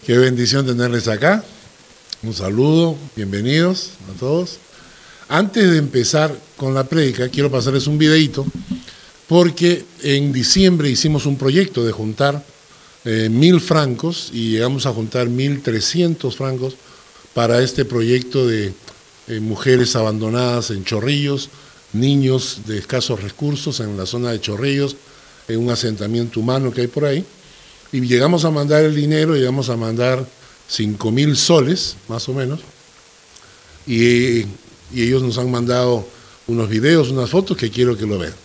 Qué bendición tenerles acá. Un saludo, bienvenidos a todos. Antes de empezar con la prédica, quiero pasarles un videito, porque en diciembre hicimos un proyecto de juntar 1.000 francos y llegamos a juntar 1.300 francos para este proyecto de mujeres abandonadas en Chorrillos, niños de escasos recursos en la zona de Chorrillos, en un asentamiento humano que hay por ahí. Y llegamos a mandar el dinero, llegamos a mandar 5.000 soles, más o menos, y ellos nos han mandado unos videos, unas fotos que quiero que lo vean.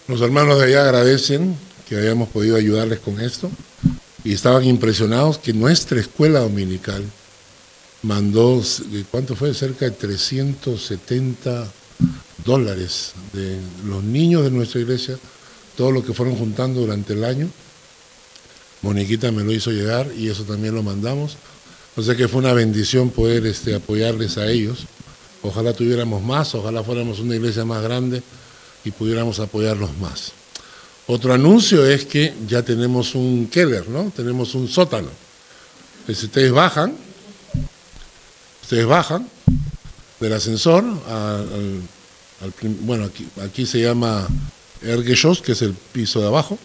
Los hermanos de allá agradecen que hayamos podido ayudarles con esto y estaban impresionados que nuestra escuela dominical mandó, ¿cuánto fue? Cerca de $370 de los niños de nuestra iglesia, todo lo que fueron juntando durante el año. Moniquita me lo hizo llegar y eso también lo mandamos. O sea que fue una bendición poder apoyarles a ellos Ojalá tuviéramos más, ojalá fuéramos una iglesia más grande y pudiéramos apoyarlos más. Otro anuncio es que ya tenemos un keller, ¿no? Tenemos un sótano. Si ustedes bajan del ascensor, bueno, aquí se llama Erdgeschoss, que es el piso de abajo.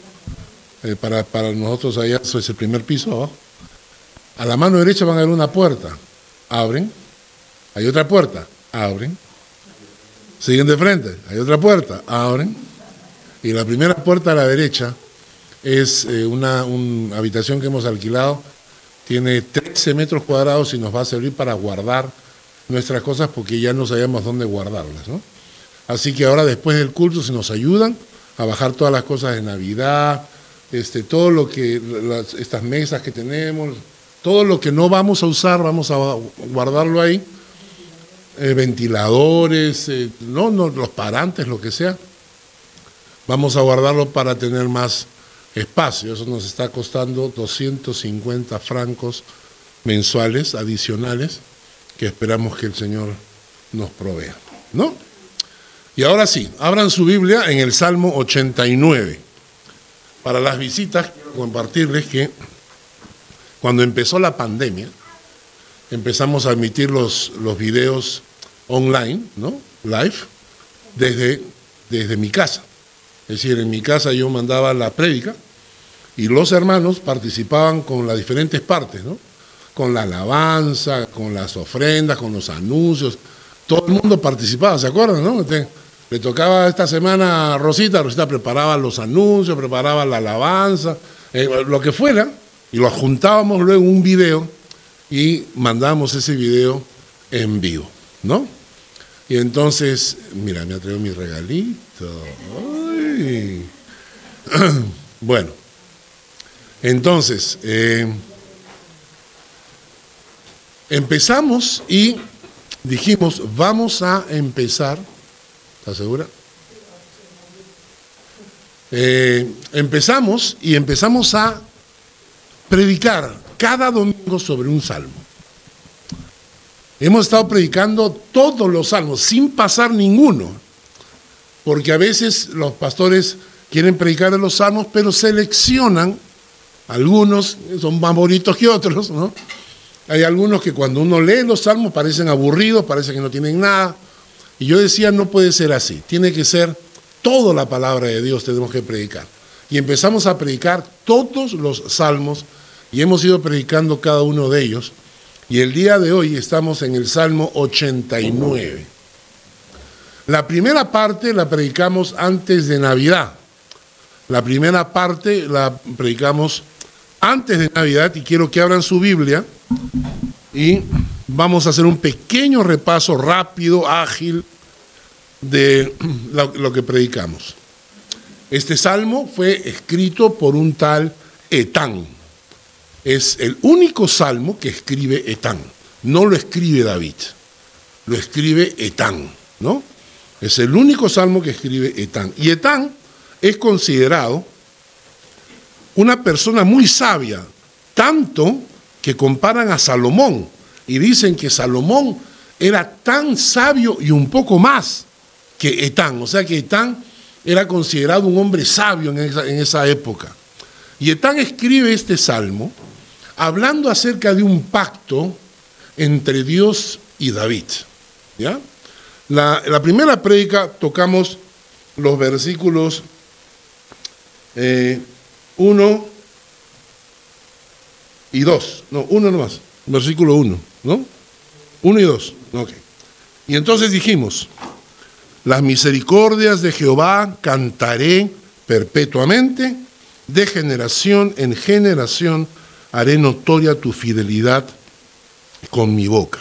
Para nosotros allá eso es el primer piso abajo. A la mano derecha van a ver una puerta. Abren. Hay otra puerta. Abren. Siguen de frente. Hay otra puerta. Abren. Y la primera puerta a la derecha es una habitación que hemos alquilado. Tiene 13 metros cuadrados y nos va a servir para guardar nuestras cosas porque ya no sabíamos dónde guardarlas, ¿no? Así que ahora después del culto, si nos ayudan a bajar todas las cosas de Navidad, todo lo que, estas mesas que tenemos, todo lo que no vamos a usar, vamos a guardarlo ahí, ventiladores, no, los parantes, lo que sea, vamos a guardarlo para tener más espacio. Eso nos está costando 250 francos mensuales adicionales que esperamos que el Señor nos provea, ¿no? Y ahora sí, abran su Biblia en el Salmo 89. Para las visitas, quiero compartirles que cuando empezó la pandemia, empezamos a emitir los videos online, ¿no? Live, desde mi casa. Es decir, en mi casa yo mandaba la prédica y los hermanos participaban con las diferentes partes, ¿no? Con la alabanza, con las ofrendas, con los anuncios. Todo el mundo participaba, ¿se acuerdan, no? Le tocaba esta semana a Rosita preparaba los anuncios, preparaba la alabanza, lo que fuera, y lo juntábamos luego en un video y mandábamos ese video en vivo, ¿no? Y entonces, mira, me atrevo mi regalito. ¡Ay! Bueno, entonces, empezamos y dijimos, vamos a empezar. ¿Estás segura? Empezamos a predicar cada domingo sobre un salmo. Hemos estado predicando todos los salmos, sin pasar ninguno, porque a veces los pastores quieren predicar de los salmos, pero seleccionan algunos, son más bonitos que otros, ¿no? Hay algunos que cuando uno lee los salmos parecen aburridos, parece que no tienen nada. Y yo decía, no puede ser así, tiene que ser toda la palabra de Dios, tenemos que predicar. Y empezamos a predicar todos los salmos y hemos ido predicando cada uno de ellos. Y el día de hoy estamos en el Salmo 89. La primera parte la predicamos antes de Navidad. La primera parte la predicamos antes de Navidad y quiero que abran su Biblia y vamos a hacer un pequeño repaso rápido, ágil, de lo que predicamos. Este salmo fue escrito por un tal Etán. Es el único salmo que escribe Etán. No lo escribe David, lo escribe Etán, ¿no? Es el único salmo que escribe Etán. Y Etán es considerado una persona muy sabia, tanto que comparan a Salomón y dicen que Salomón era tan sabio y un poco más que Etán, o sea que Etán era considerado un hombre sabio en esa época. Y Etán escribe este salmo hablando acerca de un pacto entre Dios y David, ¿ya? La primera prédica tocamos los versículos 1 y 2, no, uno nomás, versículo 1, ¿no? 1 y 2, ok. Y entonces dijimos, las misericordias de Jehová cantaré perpetuamente, de generación en generación haré notoria tu fidelidad con mi boca.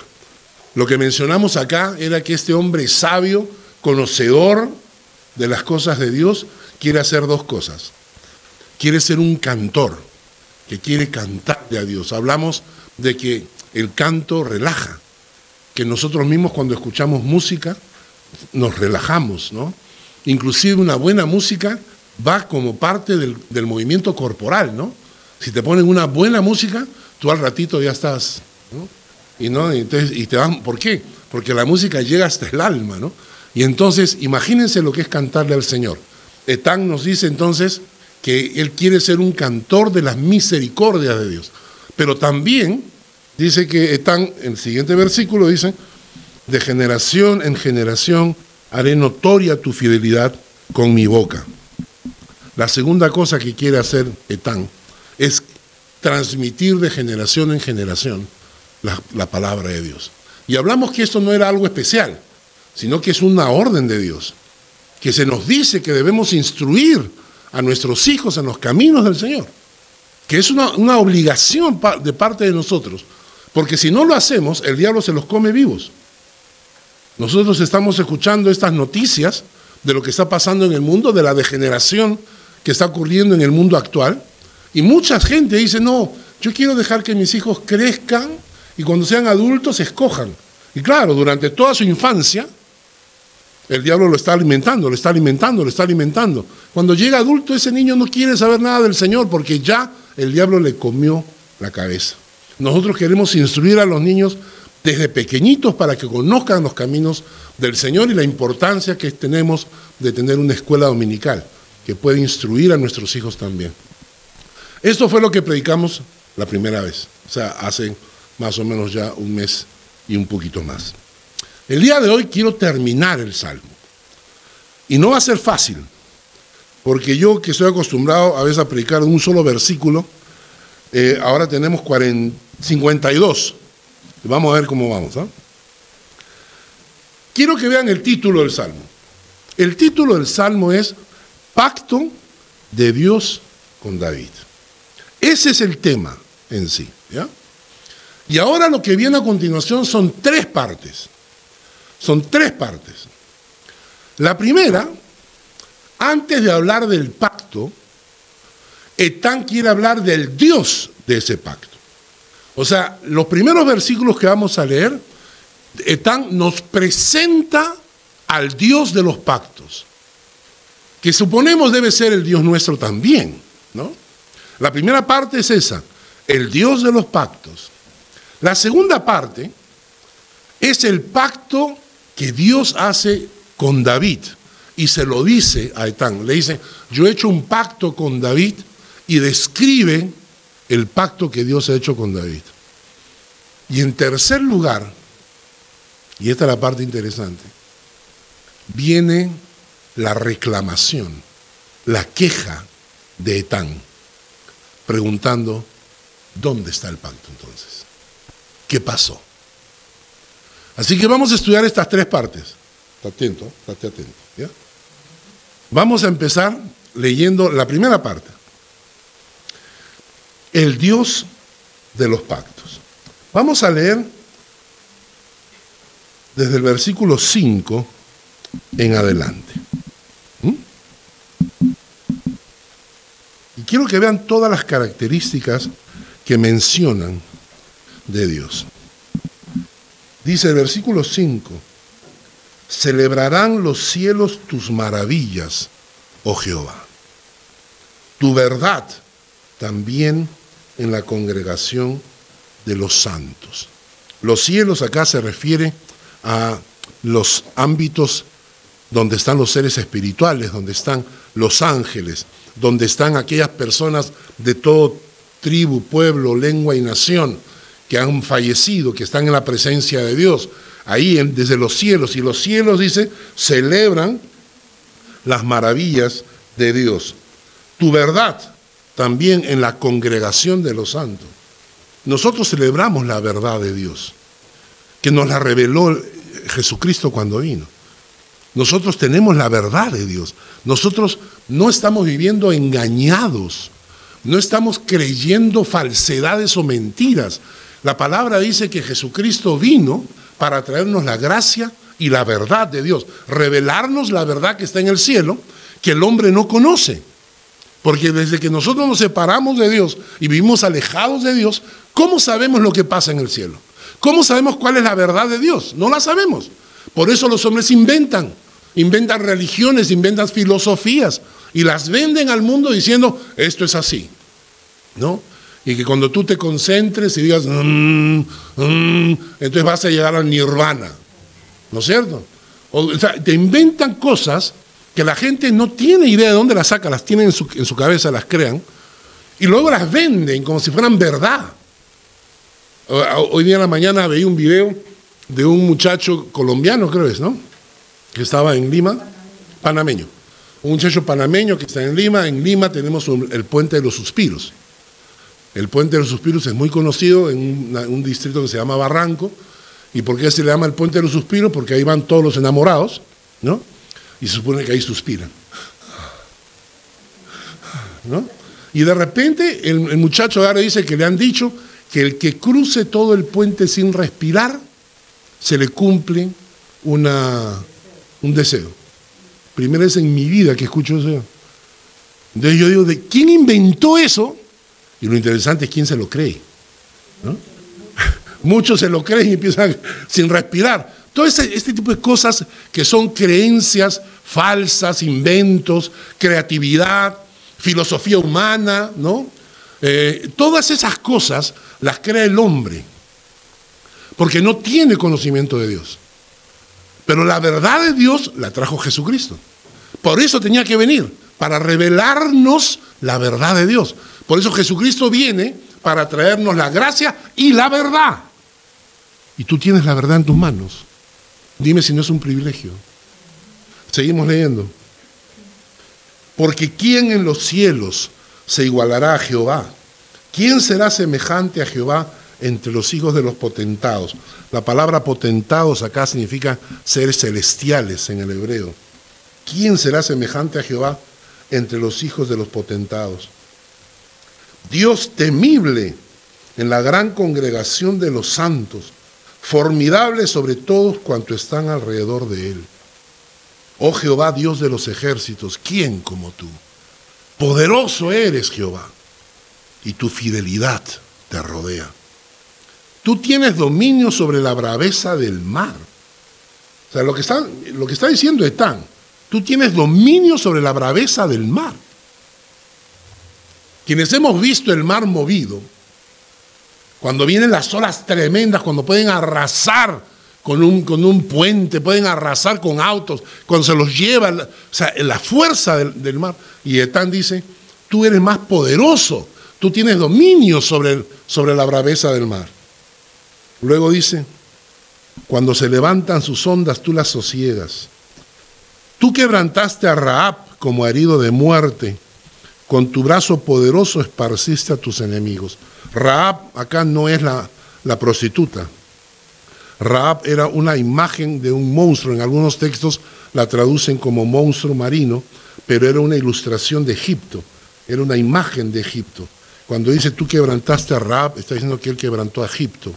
Lo que mencionamos acá era que este hombre sabio, conocedor de las cosas de Dios, quiere hacer dos cosas. Quiere ser un cantor, que quiere cantarle a Dios. Hablamos de que el canto relaja, que nosotros mismos cuando escuchamos música nos relajamos, ¿no? Inclusive una buena música va como parte del movimiento corporal, ¿no? Si te ponen una buena música, tú al ratito ya estás, ¿no? Y te van, ¿por qué? porque la música llega hasta el alma, ¿no? Y entonces, imagínense lo que es cantarle al Señor. Etán nos dice entonces que él quiere ser un cantor de las misericordias de Dios. Pero también dice que Etán, en el siguiente versículo dice, de generación en generación haré notoria tu fidelidad con mi boca. La segunda cosa que quiere hacer Etán es transmitir de generación en generación la palabra de Dios. Y hablamos que esto no era algo especial, sino que es una orden de Dios, que se nos dice que debemos instruir a nuestros hijos en los caminos del Señor, que es una obligación de parte de nosotros, porque si no lo hacemos, el diablo se los come vivos. Nosotros estamos escuchando estas noticias de lo que está pasando en el mundo, de la degeneración que está ocurriendo en el mundo actual, y mucha gente dice, no, yo quiero dejar que mis hijos crezcan y cuando sean adultos escojan. Y claro, durante toda su infancia, el diablo lo está alimentando, lo está alimentando, lo está alimentando. Cuando llega adulto, ese niño no quiere saber nada del Señor porque ya el diablo le comió la cabeza. Nosotros queremos instruir a los niños desde pequeñitos para que conozcan los caminos del Señor y la importancia que tenemos de tener una escuela dominical que puede instruir a nuestros hijos también. Esto fue lo que predicamos la primera vez, o sea, hace más o menos ya un mes y un poquito más. El día de hoy quiero terminar el Salmo. Y no va a ser fácil, porque yo que estoy acostumbrado a veces a predicar un solo versículo, ahora tenemos 52. Vamos a ver cómo vamos, ¿eh? Quiero que vean el título del Salmo. El título del Salmo es Pacto de Dios con David. Ese es el tema en sí, ¿ya? Y ahora lo que viene a continuación son tres partes. Son tres partes. La primera, antes de hablar del pacto, Etán quiere hablar del Dios de ese pacto. O sea, los primeros versículos que vamos a leer, Etán nos presenta al Dios de los pactos, que suponemos debe ser el Dios nuestro también, ¿no? La primera parte es esa, el Dios de los pactos. La segunda parte es el pacto que Dios hace con David y se lo dice a Etán. Le dice, yo he hecho un pacto con David y describe el pacto que Dios ha hecho con David. Y en tercer lugar, y esta es la parte interesante, viene la reclamación, la queja de Etán, preguntando, ¿dónde está el pacto entonces? ¿Qué pasó? Así que vamos a estudiar estas tres partes. Estate atento, ¿ya? Vamos a empezar leyendo la primera parte. El Dios de los pactos. Vamos a leer desde el versículo 5 en adelante. Y quiero que vean todas las características que mencionan de Dios. Dice el versículo 5, celebrarán los cielos tus maravillas, oh Jehová. Tu verdad también en la congregación de los santos. Los cielos acá se refiere a los ámbitos donde están los seres espirituales, donde están los ángeles, donde están aquellas personas de todo tribu, pueblo, lengua y nación que han fallecido, que están en la presencia de Dios, ahí desde los cielos. Y los cielos, dice, celebran las maravillas de Dios. Tu verdad también en la congregación de los santos. Nosotros celebramos la verdad de Dios, que nos la reveló Jesucristo cuando vino. Nosotros tenemos la verdad de Dios. Nosotros no estamos viviendo engañados, no estamos creyendo falsedades o mentiras. La palabra dice que Jesucristo vino para traernos la gracia y la verdad de Dios, revelarnos la verdad que está en el cielo, que el hombre no conoce. Porque desde que nosotros nos separamos de Dios y vivimos alejados de Dios, ¿cómo sabemos lo que pasa en el cielo? ¿Cómo sabemos cuál es la verdad de Dios? No la sabemos. Por eso los hombres inventan religiones, inventan filosofías y las venden al mundo diciendo, esto es así, ¿no? Y que cuando tú te concentres y digas, entonces vas a llegar al nirvana, ¿no es cierto? O sea, te inventan cosas que la gente no tiene idea de dónde las saca, las tienen en su cabeza, las crean, y luego las venden como si fueran verdad. Hoy día en la mañana veía un video de un muchacho colombiano, creo es, ¿no? Que estaba en Lima, panameño. Un muchacho panameño que está en Lima. En Lima tenemos el Puente de los Suspiros. El Puente de los Suspiros es muy conocido en un distrito que se llama Barranco. ¿Y por qué se le llama el Puente de los Suspiros? Porque ahí van todos los enamorados, ¿no? Y se supone que ahí suspiran, ¿no? Y de repente el muchacho ahora dice que le han dicho que el que cruce todo el puente sin respirar, se le cumple un deseo. Primera vez en mi vida que escucho eso. Entonces yo digo, ¿de quién inventó eso? Y lo interesante es quién se lo cree, ¿no? Muchos se lo creen y empiezan sin respirar. Todo este tipo de cosas que son creencias falsas, inventos, creatividad, filosofía humana, ¿no? Todas esas cosas las crea el hombre, porque no tiene conocimiento de Dios. Pero la verdad de Dios la trajo Jesucristo. Por eso tenía que venir, para revelarnos la verdad de Dios. Por eso Jesucristo viene para traernos la gracia y la verdad. Y tú tienes la verdad en tus manos. Dime si no es un privilegio. Seguimos leyendo. Porque ¿quién en los cielos se igualará a Jehová? ¿Quién será semejante a Jehová entre los hijos de los potentados? La palabra potentados acá significa seres celestiales en el hebreo. ¿Quién será semejante a Jehová entre los hijos de los potentados? Dios temible en la gran congregación de los santos, formidable sobre todos cuantos están alrededor de él. Oh Jehová, Dios de los ejércitos, ¿quién como tú? Poderoso eres, Jehová, y tu fidelidad te rodea. Tú tienes dominio sobre la braveza del mar. O sea, lo que está diciendo es tú tienes dominio sobre la braveza del mar. Quienes hemos visto el mar movido, cuando vienen las olas tremendas, cuando pueden arrasar con un puente, pueden arrasar con autos, cuando se los lleva, o sea, la fuerza del mar. Y Etán dice, tú eres más poderoso, tú tienes dominio sobre la braveza del mar. Luego dice, cuando se levantan sus ondas, tú las sosiegas. Tú quebrantaste a Rahab como herido de muerte, con tu brazo poderoso esparciste a tus enemigos. Rahab acá no es la prostituta. Rahab era una imagen de un monstruo. En algunos textos la traducen como monstruo marino, pero era una ilustración de Egipto. Era una imagen de Egipto. Cuando dice tú quebrantaste a Rahab, está diciendo que él quebrantó a Egipto.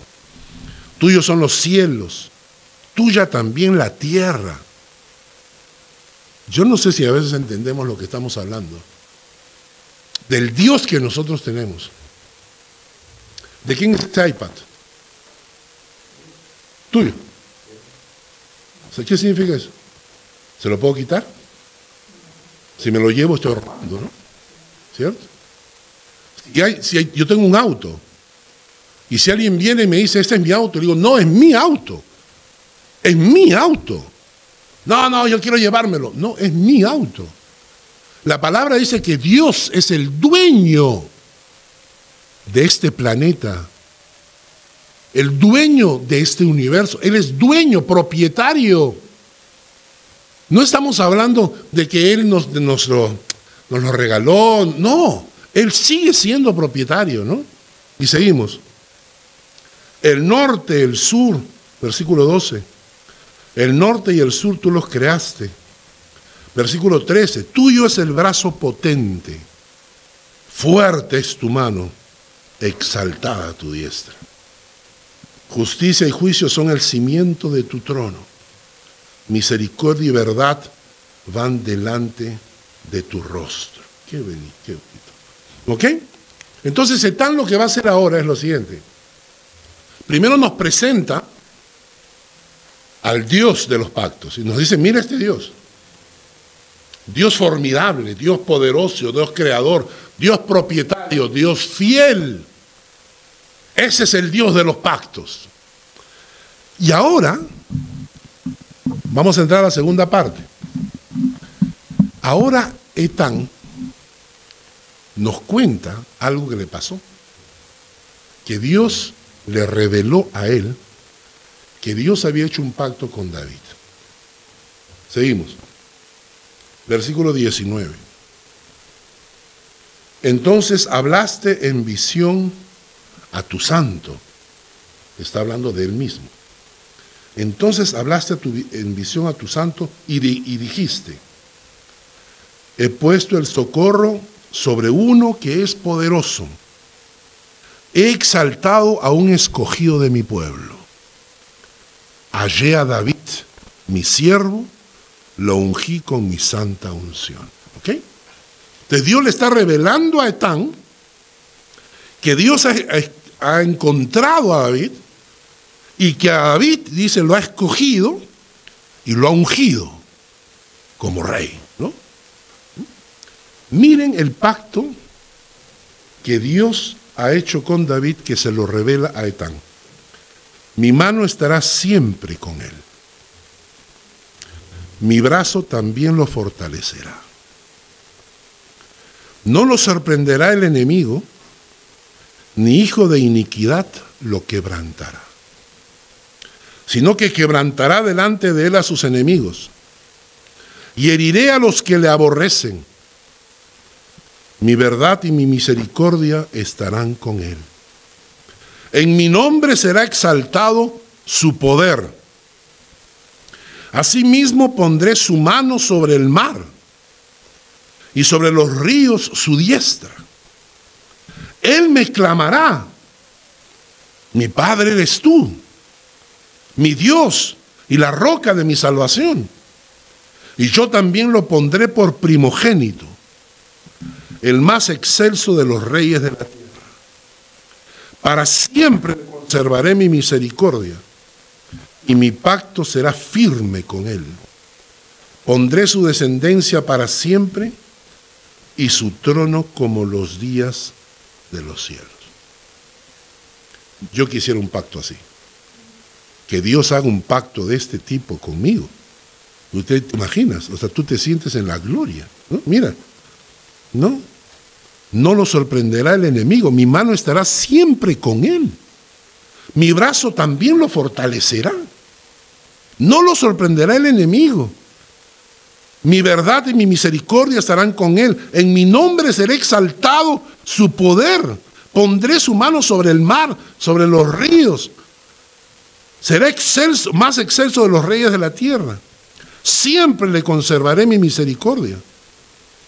Tuyos son los cielos, tuya también la tierra. Yo no sé si a veces entendemos lo que estamos hablando. Del Dios que nosotros tenemos. ¿De quién es este iPad? Tuyo. O sea, ¿qué significa eso? ¿Se lo puedo quitar? Si me lo llevo estoy robando, ¿no? ¿Cierto? Yo tengo un auto y si alguien viene y me dice, este es mi auto, le digo, no, es mi auto. Es mi auto. No, yo quiero llevármelo. No, es mi auto. La palabra dice que Dios es el dueño de este planeta, el dueño de este universo. Él es dueño, propietario. No estamos hablando de que Él nos lo regaló, no. Él sigue siendo propietario, ¿no? Y seguimos. El norte, el sur, versículo 12. El norte y el sur tú los creaste. Versículo 13, tuyo es el brazo potente, fuerte es tu mano, exaltada tu diestra. Justicia y juicio son el cimiento de tu trono. Misericordia y verdad van delante de tu rostro. Qué bonito, qué bonito. ¿Ok? Entonces, Etán lo que va a hacer ahora es lo siguiente. Primero nos presenta al Dios de los pactos y nos dice, mira este Dios. Dios formidable, Dios poderoso, Dios creador, Dios propietario, Dios fiel. Ese es el Dios de los pactos. Y ahora Vamos a entrar a la segunda parte. Ahora Etán nos cuenta algo que le pasó, que Dios le reveló a él que Dios había hecho un pacto con David. Seguimos. Versículo 19. Entonces hablaste en visión a tu santo. Está hablando de él mismo. Entonces hablaste en visión a tu santo y dijiste: he puesto el socorro sobre uno que es poderoso. He exaltado a un escogido de mi pueblo. Hallé a David, mi siervo, lo ungí con mi santa unción. ¿Ok? Entonces Dios le está revelando a Etán que Dios ha encontrado a David y que a David, dice, lo ha escogido y lo ha ungido como rey, ¿no? Miren el pacto que Dios ha hecho con David, que se lo revela a Etán. Mi mano estará siempre con él. Mi brazo también lo fortalecerá. No lo sorprenderá el enemigo, ni hijo de iniquidad lo quebrantará, sino que quebrantará delante de él a sus enemigos, y heriré a los que le aborrecen. Mi verdad y mi misericordia estarán con él. En mi nombre será exaltado su poder. Asimismo pondré su mano sobre el mar y sobre los ríos su diestra. Él me clamará: mi Padre eres tú, mi Dios y la roca de mi salvación. Y yo también lo pondré por primogénito, el más excelso de los reyes de la tierra. Para siempre conservaré mi misericordia, y mi pacto será firme con él. Pondré su descendencia para siempre, y su trono como los días de los cielos. Yo quisiera un pacto así. Que Dios haga un pacto de este tipo conmigo. Usted te imaginas, o sea, tú te sientes en la gloria, ¿no? Mira, no lo sorprenderá el enemigo, mi mano estará siempre con él. Mi brazo también lo fortalecerá. No lo sorprenderá el enemigo. Mi verdad y mi misericordia estarán con él. En mi nombre será exaltado su poder. Pondré su mano sobre el mar, sobre los ríos. Será excelso, más excelso de los reyes de la tierra. Siempre le conservaré mi misericordia.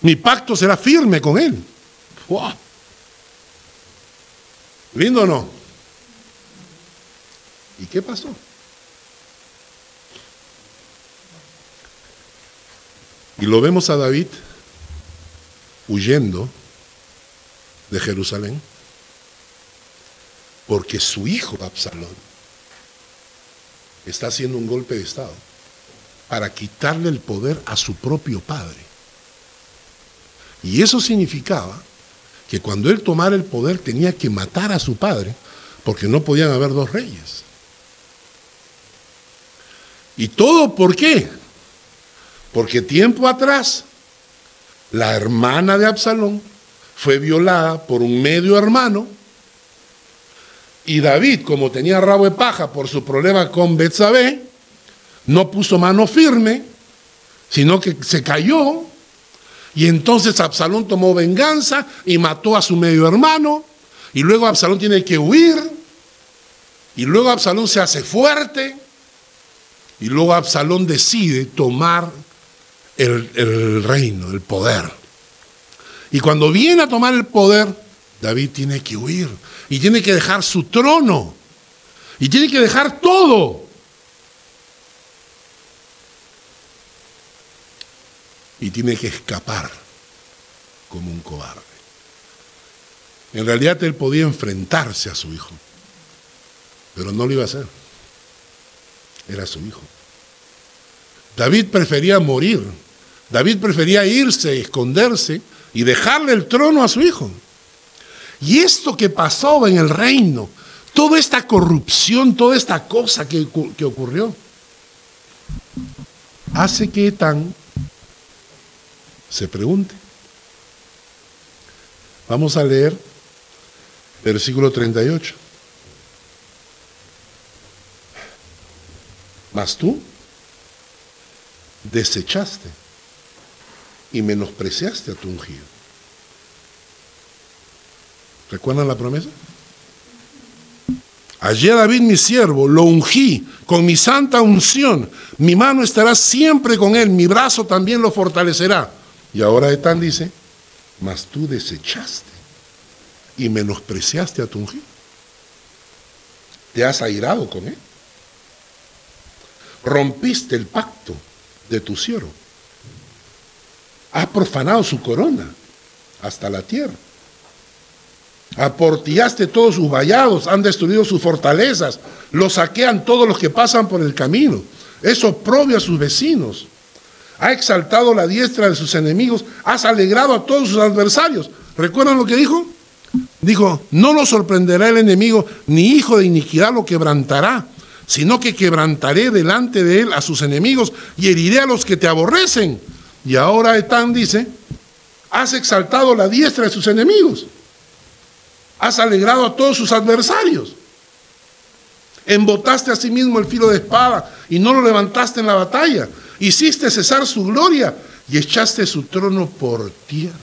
Mi pacto será firme con él. ¡Wow! ¿Lindo o no? ¿Y qué pasó? Y lo vemos a David huyendo de Jerusalén porque su hijo Absalón está haciendo un golpe de estado para quitarle el poder a su propio padre. Y eso significaba que cuando él tomara el poder tenía que matar a su padre, porque no podían haber dos reyes. ¿Y todo por qué? Porque tiempo atrás la hermana de Absalón fue violada por un medio hermano, y David, como tenía rabo de paja por su problema con Betsabé, no puso mano firme, sino que se cayó. Y entonces Absalón tomó venganza y mató a su medio hermano, y luego Absalón tiene que huir, y luego Absalón se hace fuerte, y luego Absalón decide tomar el reino, el poder. Y cuando viene a tomar el poder, David tiene que huir, y tiene que dejar su trono, y tiene que dejar todo. Y tiene que escapar como un cobarde. En realidad él podía enfrentarse a su hijo, pero no lo iba a hacer. Era su hijo. David prefería morir. David prefería irse, esconderse y dejarle el trono a su hijo. Y esto que pasó en el reino, toda esta corrupción, toda esta cosa que ocurrió, hace que Etán se pregunte. Vamos a leer versículo 38. Mas tú desechaste y menospreciaste a tu ungido. ¿Recuerdan la promesa? Hallé a David mi siervo, lo ungí con mi santa unción, mi mano estará siempre con él, mi brazo también lo fortalecerá. Y ahora Etán dice, mas tú desechaste y menospreciaste a tu ungido. Te has airado con él. Rompiste el pacto de tu siervo. Has profanado su corona hasta la tierra. Aportillaste todos sus vallados, han destruido sus fortalezas, los saquean todos los que pasan por el camino. Es oprobio a sus vecinos. Ha exaltado la diestra de sus enemigos, has alegrado a todos sus adversarios. ¿Recuerdan lo que dijo? Dijo, no lo sorprenderá el enemigo, ni hijo de iniquidad lo quebrantará, sino que quebrantaré delante de él a sus enemigos y heriré a los que te aborrecen. Y ahora Etán dice, has exaltado la diestra de sus enemigos, has alegrado a todos sus adversarios, embotaste a sí mismo el filo de espada y no lo levantaste en la batalla, hiciste cesar su gloria y echaste su trono por tierra.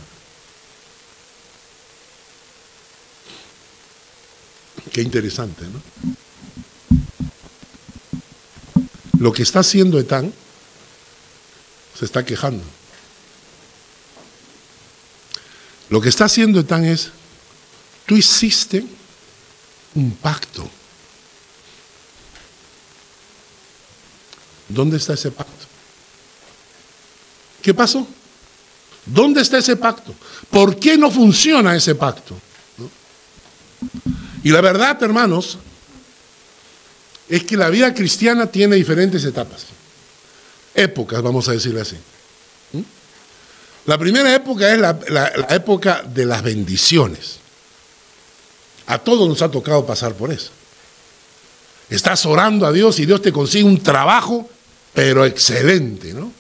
Qué interesante, ¿no? Lo que está haciendo Etán, se está quejando. Lo que está haciendo Etán es, tú hiciste un pacto. ¿Dónde está ese pacto? ¿Qué pasó? ¿Dónde está ese pacto? ¿Por qué no funciona ese pacto? ¿No? Y la verdad, hermanos, es que la vida cristiana tiene diferentes etapas. Épocas, vamos a decirle así. La primera época es la época de las bendiciones. A todos nos ha tocado pasar por eso. Estás orando a Dios y Dios te consigue un trabajo, pero excelente, ¿no?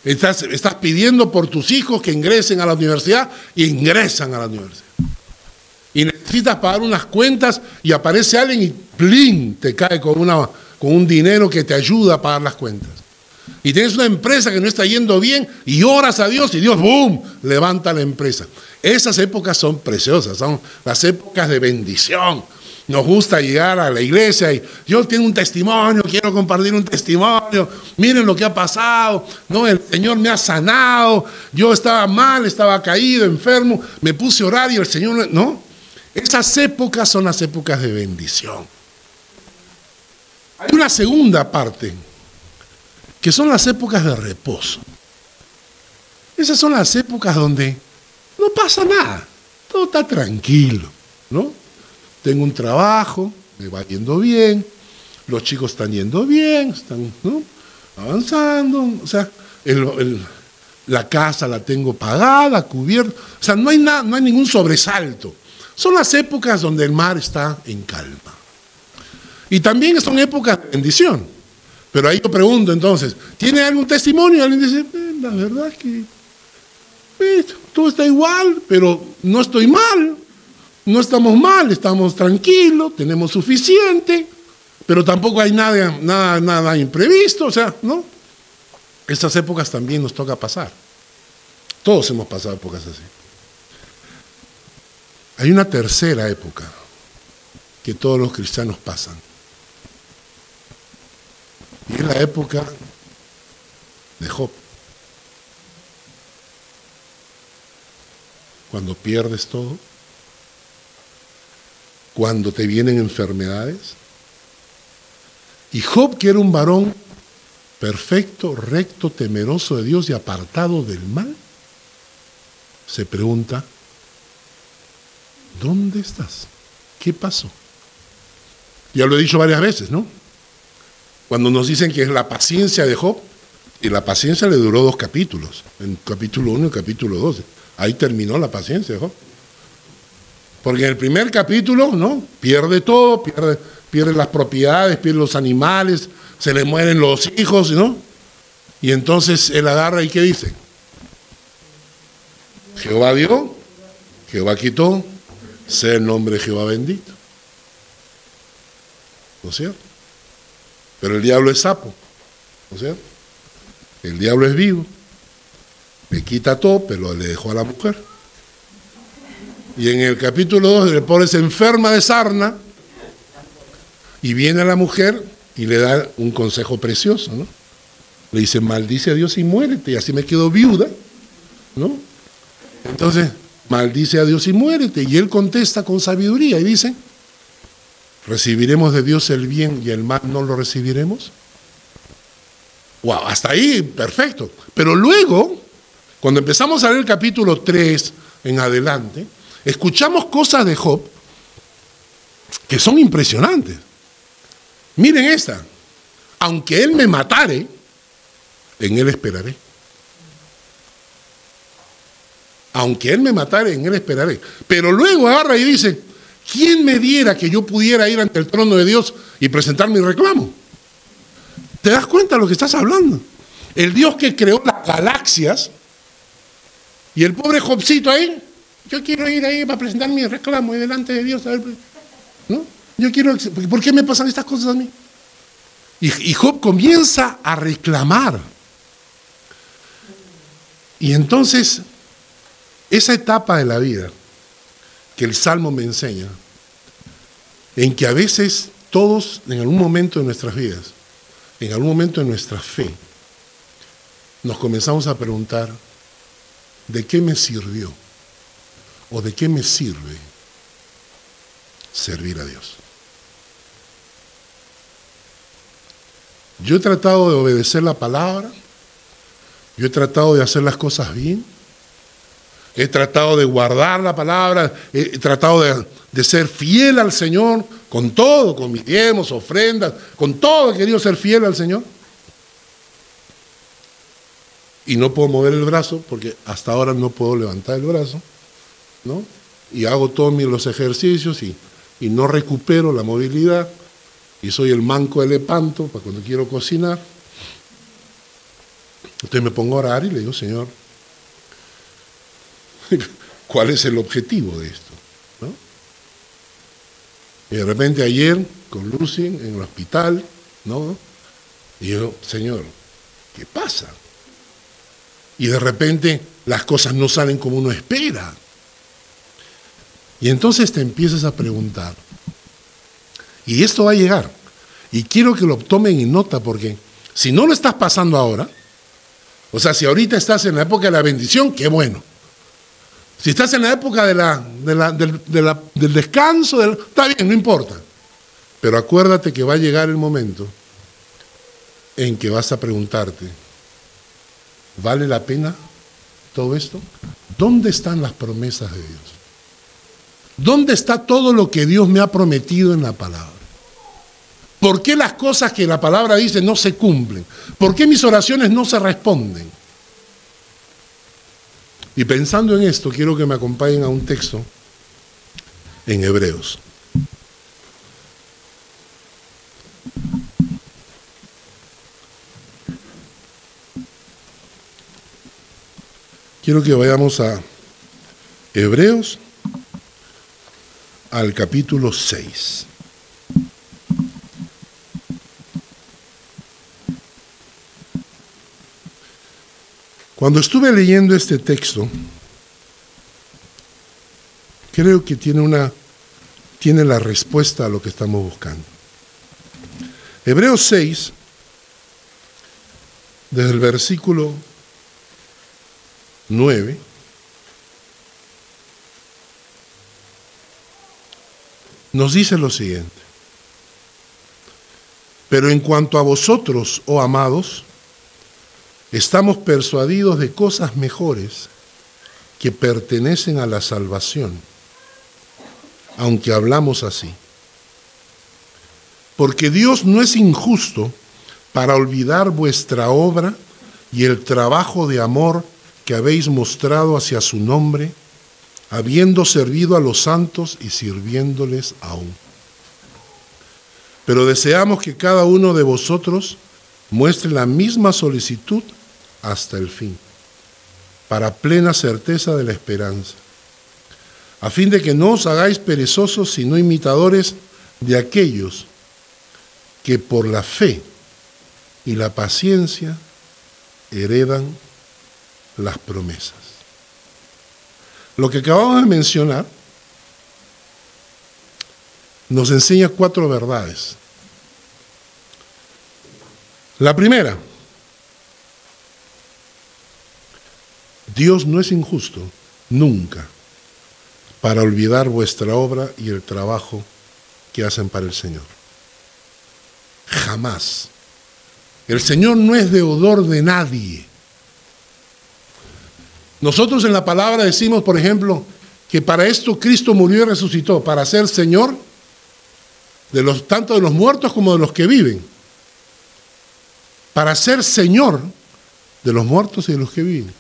Estás pidiendo por tus hijos que ingresen a la universidad y ingresan a la universidad. Y necesitas pagar unas cuentas y aparece alguien y ¡plin! Te cae con un dinero que te ayuda a pagar las cuentas. Y tienes una empresa que no está yendo bien y oras a Dios y Dios ¡boom! Levanta la empresa. Esas épocas son preciosas, son las épocas de bendición. Nos gusta llegar a la iglesia y yo tengo un testimonio, quiero compartir un testimonio, miren lo que ha pasado, no, el Señor me ha sanado, yo estaba mal, estaba caído, enfermo, me puse a orar y el Señor, no. Esas épocas son las épocas de bendición. Hay una segunda parte, que son las épocas de reposo. Esas son las épocas donde no pasa nada, todo está tranquilo, ¿no? Tengo un trabajo, me va yendo bien, los chicos están yendo bien, están, ¿no?, avanzando, o sea, la casa la tengo pagada, cubierta, o sea, no hay nada, no hay ningún sobresalto. Son las épocas donde el mar está en calma. Y también son épocas de bendición. Pero ahí yo pregunto entonces, ¿tiene algún testimonio? Y alguien dice, la verdad es que todo está igual, pero no estoy mal. No estamos mal, estamos tranquilos, tenemos suficiente, pero tampoco hay nada imprevisto, o sea, ¿no? Estas épocas también nos toca pasar. Todos hemos pasado épocas así. Hay una tercera época que todos los cristianos pasan. Y es la época de Job. Cuando pierdes todo, cuando te vienen enfermedades. Y Job, que era un varón perfecto, recto, temeroso de Dios y apartado del mal, se pregunta, ¿dónde estás? ¿Qué pasó? Ya lo he dicho varias veces, ¿no? Cuando nos dicen que es la paciencia de Job, y la paciencia le duró 2 capítulos, en capítulo 1 y capítulo 12. Ahí terminó la paciencia de Job. Porque en el primer capítulo, ¿no?, pierde todo, pierde las propiedades, pierde los animales, se le mueren los hijos, ¿no? Y entonces él agarra y ¿qué dice? Jehová dio, Jehová quitó, sea el nombre de Jehová bendito. ¿No es cierto? Pero el diablo es sapo, ¿no es cierto? El diablo es vivo, le quita todo, pero le dejó a la mujer. Y en el capítulo 2 el pobre se enferma de sarna y viene la mujer y le da un consejo precioso, ¿no? Le dice, maldice a Dios y muérete, y así me quedo viuda, ¿no? Entonces, maldice a Dios y muérete. Y él contesta con sabiduría y dice, ¿recibiremos de Dios el bien y el mal no lo recibiremos? Wow, hasta ahí, perfecto. Pero luego, cuando empezamos a leer el capítulo 3 en adelante, escuchamos cosas de Job que son impresionantes. Miren esta, aunque él me matare, en él esperaré. Aunque él me matare, en él esperaré. Pero luego agarra y dice, ¿quién me diera que yo pudiera ir ante el trono de Dios y presentar mi reclamo? ¿Te das cuenta de lo que estás hablando? El Dios que creó las galaxias y el pobre Jobcito ahí, yo quiero ir ahí para presentar mi reclamo y delante de Dios, a ver, ¿no? Yo quiero, ¿por qué me pasan estas cosas a mí? Y Job comienza a reclamar. Y entonces, esa etapa de la vida que el Salmo me enseña, en que a veces todos, en algún momento de nuestras vidas, en algún momento de nuestra fe, nos comenzamos a preguntar, ¿de qué me sirvió? ¿O de qué me sirve servir a Dios? Yo he tratado de obedecer la palabra, yo he tratado de hacer las cosas bien, he tratado de guardar la palabra, he tratado de ser fiel al Señor, con todo, con mis diezmos, ofrendas, con todo he querido ser fiel al Señor. Y no puedo mover el brazo, porque hasta ahora no puedo levantar el brazo, ¿no? Y hago todos los ejercicios y no recupero la movilidad, y soy el manco de Lepanto para cuando quiero cocinar. Entonces me pongo a orar y le digo, Señor, ¿cuál es el objetivo de esto? ¿No? Y de repente ayer, con Lucy en el hospital, ¿no? Y yo, Señor, ¿qué pasa? Y de repente las cosas no salen como uno espera. Y entonces te empiezas a preguntar, y esto va a llegar, y quiero que lo tomen en nota, porque si no lo estás pasando ahora, o sea, si ahorita estás en la época de la bendición, qué bueno. Si estás en la época del descanso, está bien, no importa. Pero acuérdate que va a llegar el momento en que vas a preguntarte, ¿vale la pena todo esto? ¿Dónde están las promesas de Dios? ¿Dónde está todo lo que Dios me ha prometido en la palabra? ¿Por qué las cosas que la palabra dice no se cumplen? ¿Por qué mis oraciones no se responden? Y pensando en esto, quiero que me acompañen a un texto en Hebreos. Quiero que vayamos a Hebreos, al capítulo 6. Cuando estuve leyendo este texto, creo que tiene la respuesta a lo que estamos buscando. Hebreos 6, desde el versículo 9, nos dice lo siguiente: pero en cuanto a vosotros, oh amados, estamos persuadidos de cosas mejores que pertenecen a la salvación, aunque hablamos así. Porque Dios no es injusto para olvidar vuestra obra y el trabajo de amor que habéis mostrado hacia su nombre, habiendo servido a los santos y sirviéndoles aún. Pero deseamos que cada uno de vosotros muestre la misma solicitud hasta el fin, para plena certeza de la esperanza, a fin de que no os hagáis perezosos, sino imitadores de aquellos que por la fe y la paciencia heredan las promesas. Lo que acabamos de mencionar nos enseña 4 verdades. La primera, Dios no es injusto, nunca, para olvidar vuestra obra y el trabajo que hacen para el Señor. Jamás. El Señor no es deudor de nadie. Nosotros en la palabra decimos, por ejemplo, que para esto Cristo murió y resucitó, para ser Señor tanto de los muertos como de los que viven. Para ser Señor de los muertos y de los que viven.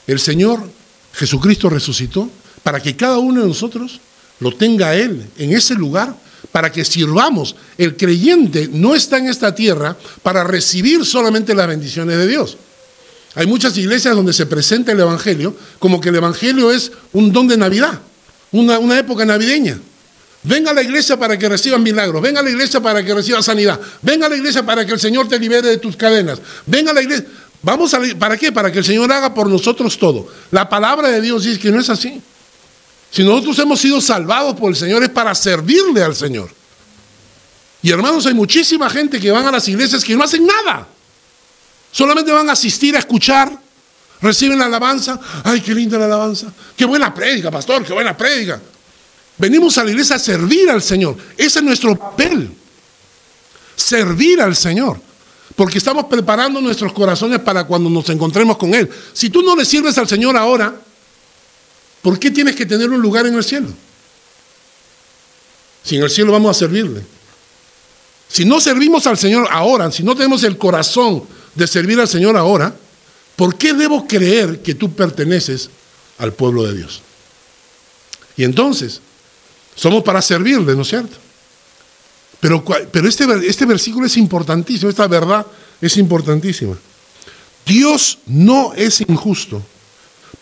El Señor Jesucristo resucitó para que cada uno de nosotros lo tenga a Él en ese lugar, para que sirvamos. El creyente no está en esta tierra para recibir solamente las bendiciones de Dios. Hay muchas iglesias donde se presenta el Evangelio como que el Evangelio es un don de Navidad, una época navideña. Venga a la iglesia para que recibas milagros, venga a la iglesia para que recibas sanidad, venga a la iglesia para que el Señor te libere de tus cadenas, venga a la iglesia. ¿Para qué? Para que el Señor haga por nosotros todo. La palabra de Dios dice que no es así. Si nosotros hemos sido salvados por el Señor es para servirle al Señor. Y hermanos, hay muchísima gente que van a las iglesias que no hacen nada. Solamente van a asistir a escuchar, reciben la alabanza. ¡Ay, qué linda la alabanza! ¡Qué buena prédica, pastor! ¡Qué buena prédica! Venimos a la iglesia a servir al Señor. Ese es nuestro papel. Servir al Señor. Porque estamos preparando nuestros corazones para cuando nos encontremos con Él. Si tú no le sirves al Señor ahora, ¿por qué tienes que tener un lugar en el cielo? Si en el cielo vamos a servirle. Si no servimos al Señor ahora, si no tenemos el corazón de servir al Señor ahora, ¿por qué debo creer que tú perteneces al pueblo de Dios? Y entonces, somos para servirle, ¿no es cierto? Pero este versículo es importantísimo, esta verdad es importantísima. Dios no es injusto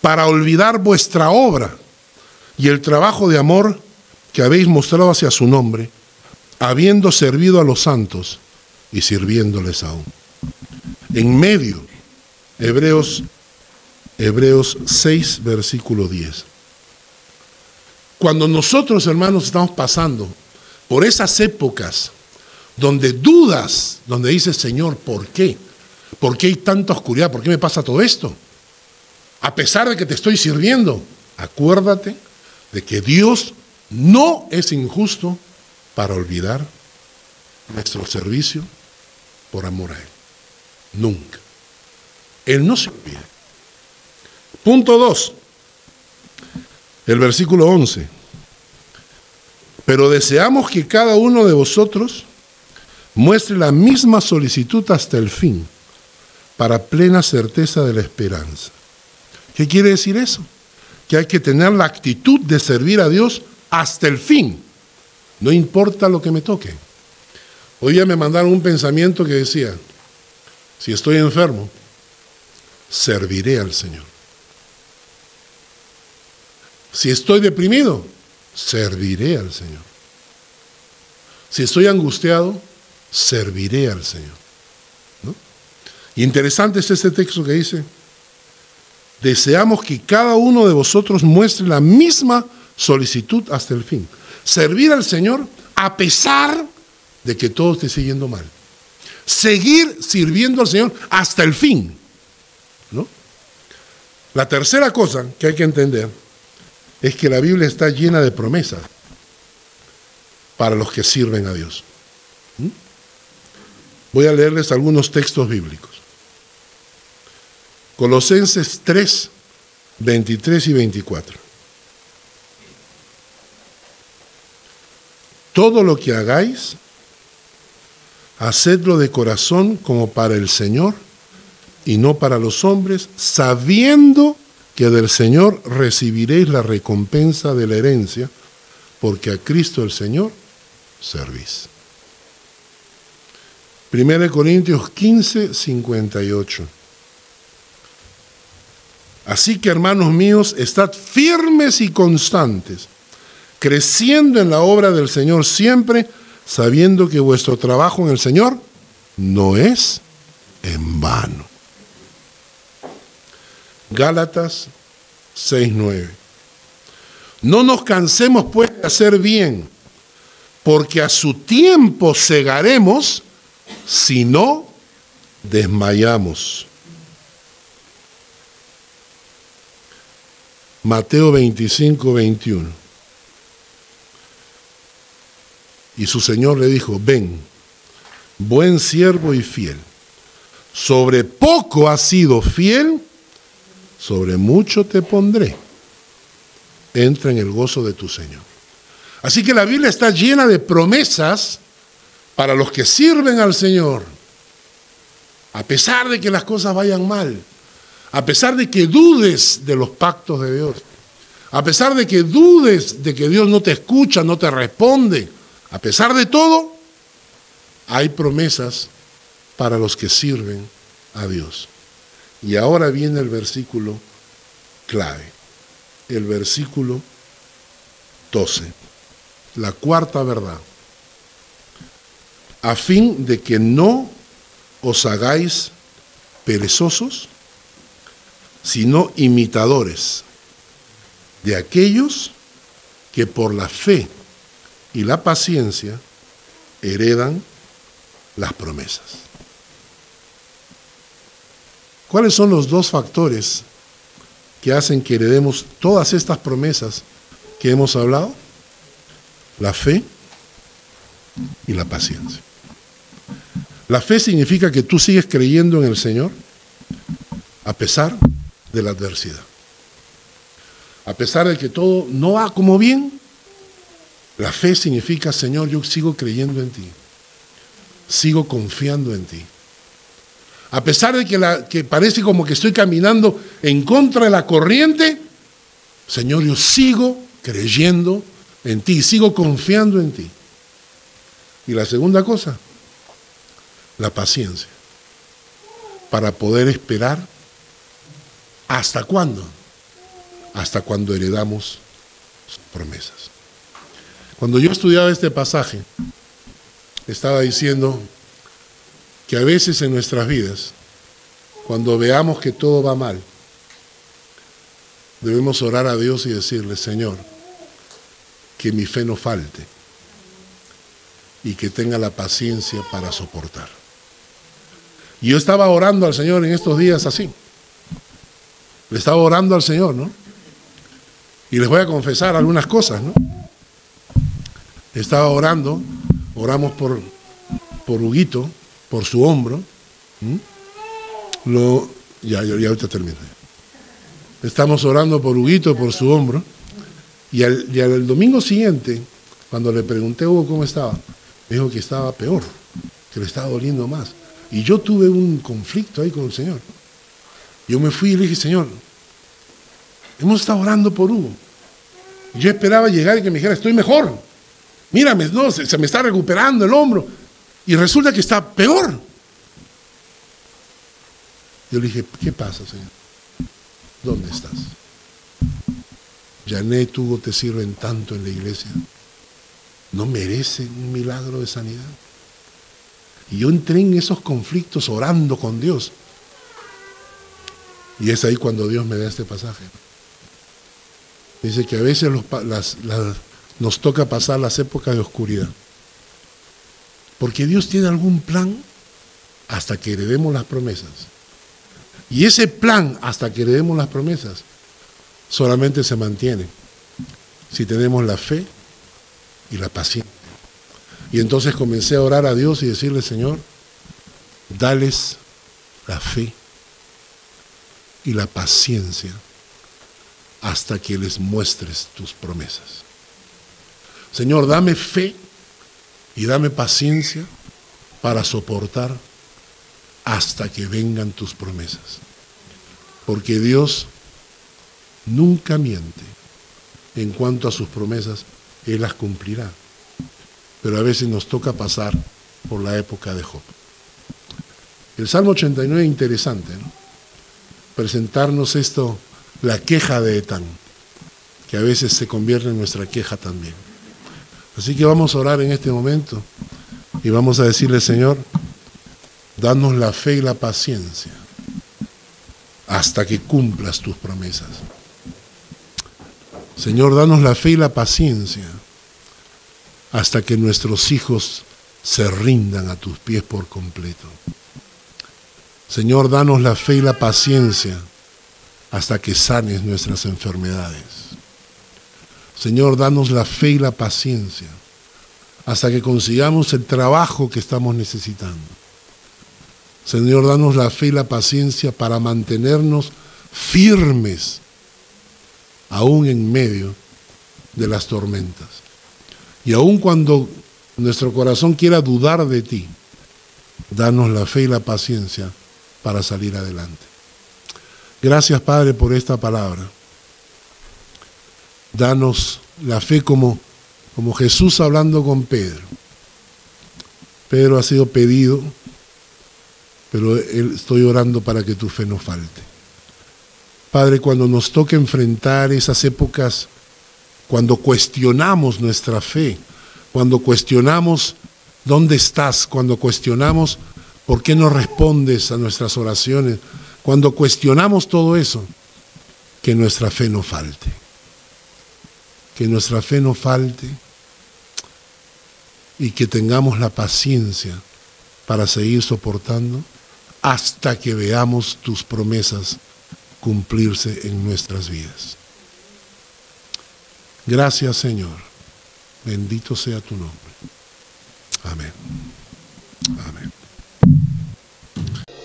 para olvidar vuestra obra y el trabajo de amor que habéis mostrado hacia su nombre, habiendo servido a los santos y sirviéndoles aún. En medio, Hebreos 6, versículo 10. Cuando nosotros, hermanos, estamos pasando por esas épocas donde dudas, donde dices, Señor, ¿por qué? ¿Por qué hay tanta oscuridad? ¿Por qué me pasa todo esto? A pesar de que te estoy sirviendo, acuérdate de que Dios no es injusto para olvidar nuestro servicio por amor a Él. Nunca. Él no se olvida. Punto 2. El versículo 11. Pero deseamos que cada uno de vosotros muestre la misma solicitud hasta el fin, para plena certeza de la esperanza. ¿Qué quiere decir eso? Que hay que tener la actitud de servir a Dios hasta el fin, no importa lo que me toque. Hoy día me mandaron un pensamiento que decía, si estoy enfermo, serviré al Señor. Si estoy deprimido, serviré al Señor. Si estoy angustiado, serviré al Señor. ¿No? Interesante es este texto que dice, deseamos que cada uno de vosotros muestre la misma solicitud hasta el fin. Servir al Señor a pesar de que todo esté siguiendo mal. Seguir sirviendo al Señor hasta el fin. ¿No? La tercera cosa que hay que entender es que la Biblia está llena de promesas para los que sirven a Dios. Voy a leerles algunos textos bíblicos. Colosenses 3, 23 y 24. Todo lo que hagáis, hacedlo de corazón como para el Señor y no para los hombres, sabiendo que del Señor recibiréis la recompensa de la herencia, porque a Cristo el Señor servís. 1 Corintios 15, 58. Así que, hermanos míos, estad firmes y constantes, creciendo en la obra del Señor siempre, sabiendo que vuestro trabajo en el Señor no es en vano. Gálatas 6:9. No nos cansemos pues de hacer bien, porque a su tiempo segaremos si no desmayamos. Mateo 25:21. Y su Señor le dijo: ven, buen siervo y fiel. Sobre poco has sido fiel, sobre mucho te pondré. Entra en el gozo de tu Señor. Así que la Biblia está llena de promesas para los que sirven al Señor. A pesar de que las cosas vayan mal, a pesar de que dudes de los pactos de Dios, a pesar de que dudes de que Dios no te escucha, no te responde, a pesar de todo, hay promesas para los que sirven a Dios. Y ahora viene el versículo clave, el versículo 12, la cuarta verdad. A fin de que no os hagáis perezosos, sino imitadores de aquellos que por la fe y la paciencia heredan las promesas. ¿Cuáles son los dos factores que hacen que heredemos todas estas promesas que hemos hablado? La fe y la paciencia. La fe significa que tú sigues creyendo en el Señor a pesar de la adversidad. A pesar de que todo no va como bien, la fe significa: Señor, yo sigo creyendo en ti, sigo confiando en ti. A pesar de que parece como que estoy caminando en contra de la corriente, Señor, yo sigo creyendo en ti, sigo confiando en ti. Y la segunda cosa, la paciencia, para poder esperar. ¿Hasta cuándo? Hasta cuando heredamos sus promesas. Cuando yo estudiaba este pasaje, estaba diciendo que a veces en nuestras vidas, cuando veamos que todo va mal, debemos orar a Dios y decirle: Señor, que mi fe no falte y que tenga la paciencia para soportar. Y yo estaba orando al Señor en estos días así. Le estaba orando al Señor, ¿no? Y les voy a confesar algunas cosas, ¿no? Estaba orando, oramos por Huguito, por su hombro. Ya ahorita termino. Estamos orando por Huguito, por su hombro. Y al domingo siguiente, cuando le pregunté a Hugo cómo estaba, me dijo que estaba peor, que le estaba doliendo más. Y yo tuve un conflicto ahí con el Señor. Yo me fui y le dije: Señor, hemos estado orando por Hugo. Yo esperaba llegar y que me dijera: estoy mejor. Mírame, no, se me está recuperando el hombro. Y resulta que está peor. Yo le dije: ¿qué pasa, Señor? ¿Dónde estás? Janet, Hugo te sirven tanto en la iglesia. ¿No merecen un milagro de sanidad? Y yo entré en esos conflictos orando con Dios. Y es ahí cuando Dios me da este pasaje. Dice que a veces nos toca pasar las épocas de oscuridad. Porque Dios tiene algún plan hasta que heredemos las promesas. Y ese plan hasta que heredemos las promesas solamente se mantiene si tenemos la fe y la paciencia. Y entonces comencé a orar a Dios y decirle: Señor, dales la fe y la paciencia hasta que les muestres tus promesas. Señor, dame fe y dame paciencia para soportar hasta que vengan tus promesas. Porque Dios nunca miente en cuanto a sus promesas, Él las cumplirá. Pero a veces nos toca pasar por la época de Job. El Salmo 89 es interesante, ¿no? Presentarnos esto, la queja de Etán, que a veces se convierte en nuestra queja también. Así que vamos a orar en este momento y vamos a decirle, Señor, danos la fe y la paciencia hasta que cumplas tus promesas. Señor, danos la fe y la paciencia hasta que nuestros hijos se rindan a tus pies por completo. Señor, danos la fe y la paciencia hasta que sanes nuestras enfermedades. Señor, danos la fe y la paciencia hasta que consigamos el trabajo que estamos necesitando. Señor, danos la fe y la paciencia para mantenernos firmes aún en medio de las tormentas. Y aun cuando nuestro corazón quiera dudar de ti, danos la fe y la paciencia para salir adelante. Gracias, Padre, por esta palabra. Danos la fe como Jesús hablando con Pedro. Pedro ha sido pedido, pero estoy orando para que tu fe no falte. Padre, cuando nos toque enfrentar esas épocas, cuando cuestionamos nuestra fe, cuando cuestionamos dónde estás, cuando cuestionamos por qué no respondes a nuestras oraciones, cuando cuestionamos todo eso, que nuestra fe no falte. Que nuestra fe no falte y que tengamos la paciencia para seguir soportando hasta que veamos tus promesas cumplirse en nuestras vidas. Gracias, Señor. Bendito sea tu nombre. Amén. Amén.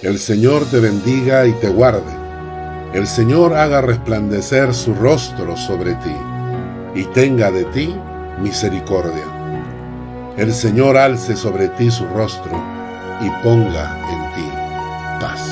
El Señor te bendiga y te guarde. El Señor haga resplandecer su rostro sobre ti y tenga de ti misericordia. El Señor alce sobre ti su rostro y ponga en ti paz.